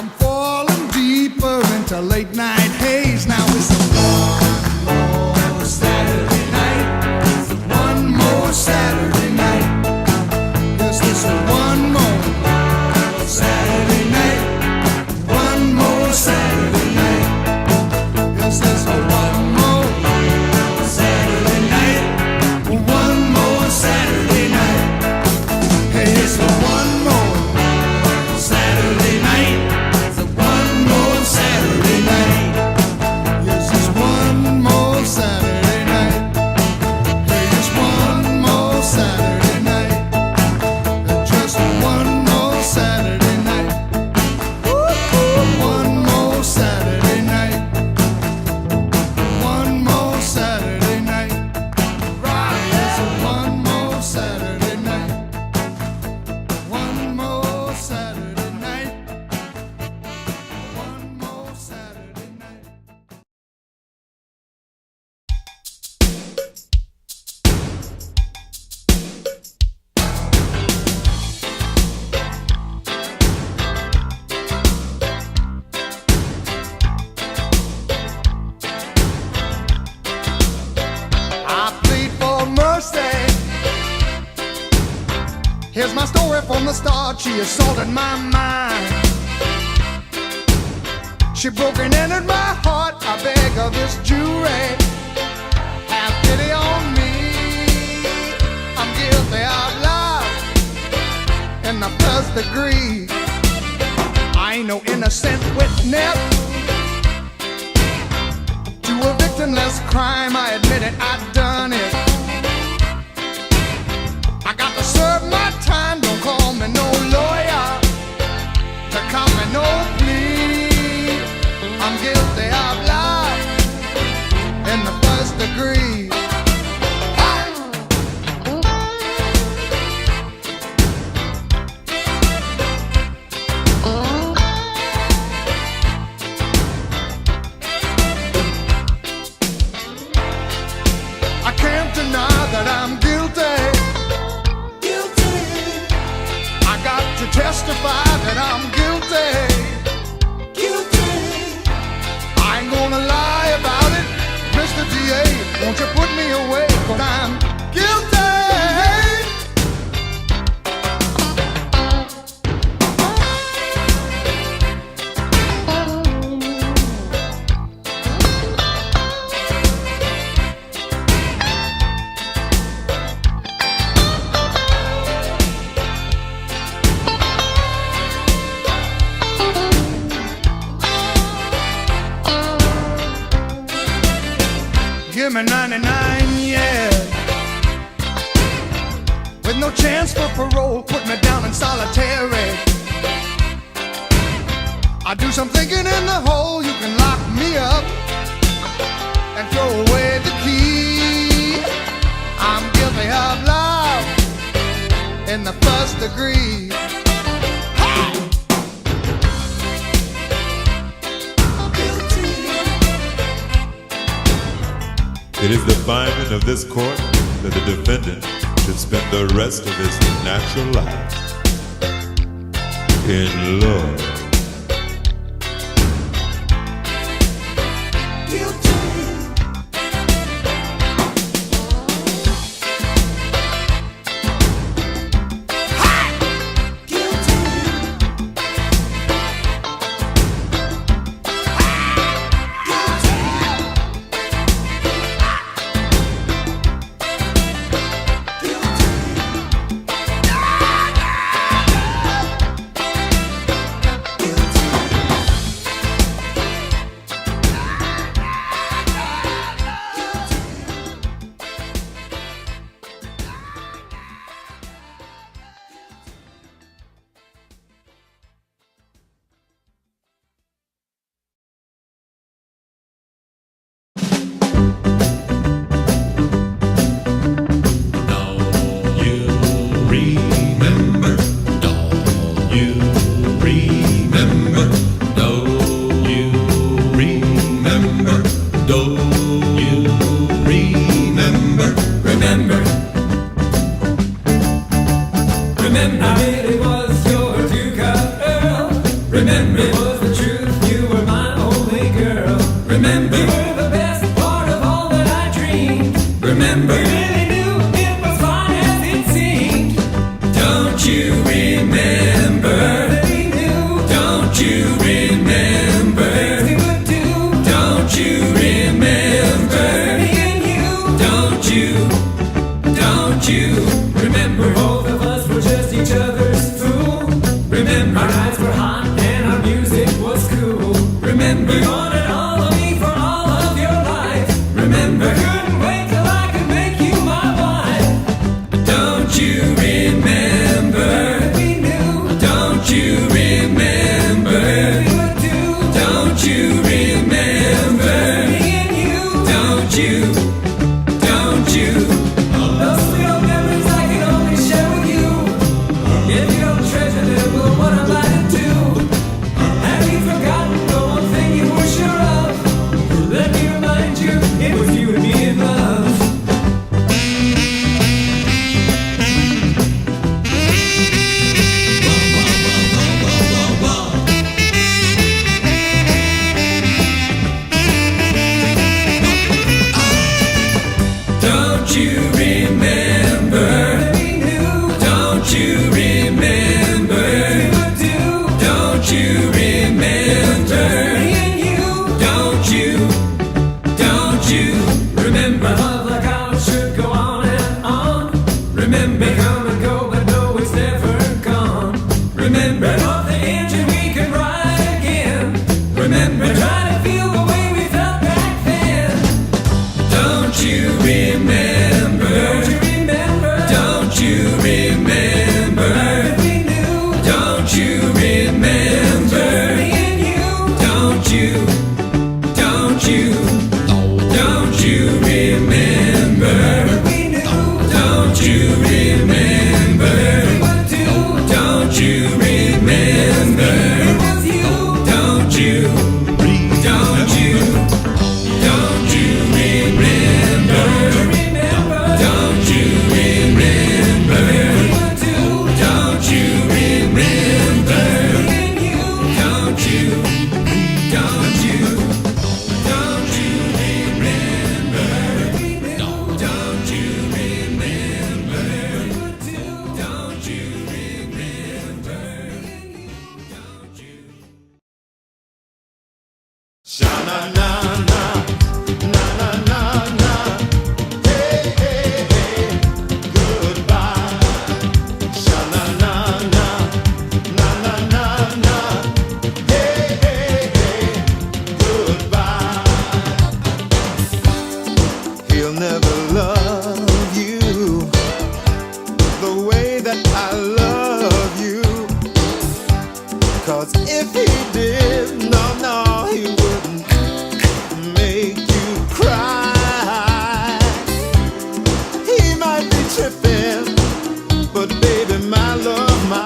I'm falling deeper into late night haze. Now it's one more Saturday night. One more Saturday night. Yes, it's one more Saturday night. One more Saturday night. Yes, it's one more Saturday night. One more Saturday night. Hey, it's one more Saturday night. One more Saturday night. Yes, it's one more Saturday night. Hey, it's one more Saturday night. Just one more Saturday night. One more Saturday night. One more Saturday night. Right, yes, one more Saturday night. One more Saturday night. One more Saturday night. I plead for mercy. Here's my story from the start. She assaulted my mind. She broke and entered my heart. I beg of this jury, have pity on me. I'm guilty of love in the first degree. I ain't no innocent witness to a victimless crime. I admit it, I done it. I got to serve my time. Don't call me no lawyer to come me no plea. I'm guilty of love in the first degree. I can't deny that I'm guilty. I got to testify that I'm guilty. I ain't gonna lie about it, Mr. DA. Won't you put me away? 'Cause I'm guilty. Give me 99 years with no chance for parole. Put me down in solitary. I do some thinking in the hole. You can lock me up and throw away the key. I'm guilty of love in the first degree. It is the finding of this court that the defendant should spend the rest of his natural life in love. you've forgotten the one thing you were sure of. Let me remind you, it was you and me in love. Don't you remember? Don't you remember? Don't you remember? Don't you remember? Love like ours should go on and on. Remember, come and go, but no, it's never gone. Remember, off the engine we can ride again. Remember, try to feel the way we felt back then. Don't you remember? Don't you remember? Don't you remember? Don't you remember? Don't you? Don't you? Don't you remember? Don't you remember? Don't you remember? Don't you? Don't you? Don't you remember? Don't you remember? Don't you remember? Don't you? Don't you? Don't you remember? Don't you remember? Don't you remember? Don't you? Sha-na-na-na, na-na-na-na. Hey, hey, hey, goodbye. Sha-na-na-na, na-na-na-na. Hey, hey, hey, goodbye. He'll never love you the way that I love you. 'Cause